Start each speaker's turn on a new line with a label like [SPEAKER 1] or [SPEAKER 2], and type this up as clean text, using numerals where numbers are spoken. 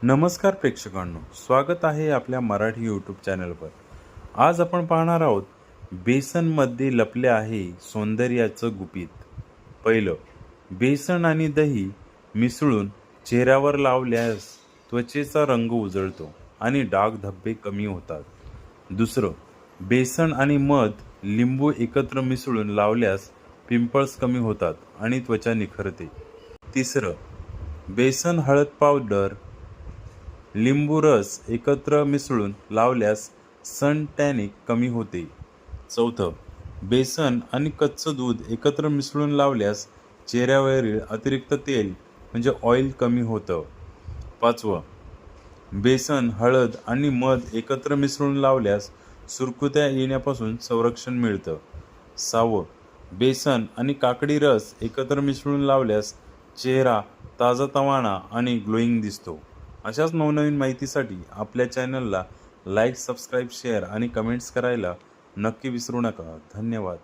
[SPEAKER 1] नमस्कार प्रेक्षकांनो, स्वागत आहे आपल्या मराठी यूट्यूब चॅनलवर। आज आपण पाहणार आहोत बेसनमध्ये लपले आहे सौंदर्याचं गुपित। पहिलं, बेसन आणि दही मिसळून चेहऱ्यावर लावल्यास त्वचेचा रंग उजळतो आणि डाग धब्बे कमी होतात। दुसरं, बेसन आणि मध लिंबू एकत्र मिसळून लावल्यास पिंपल्स कमी होतात आणि त्वचा निखरते। तिसरं, बेसन हळद पावडर लिंबू रस एकत्र मिसळून लावल्यास सन टॅनिक कमी होते। चौथं, बेसन आणि कच्चं दूध एकत्र मिसळून लावल्यास चेहऱ्यावरील अतिरिक्त तेल म्हणजे ऑइल कमी होतं। पाचवं, बेसन हळद आणि मध एकत्र मिसळून लावल्यास सुरकुत्या येण्यापासून संरक्षण मिळतं। सहावं, बेसन आणि काकडी रस एकत्र मिसळून लावल्यास चेहरा ताजातवाना आणि ग्लोईंग दिसतो। अशाच नवनवीन माहितीसाठी आपल्या चॅनलला लाईक, सबस्क्राईब, शेअर आणि कमेंट्स करायला नक्की विसरू नका। धन्यवाद।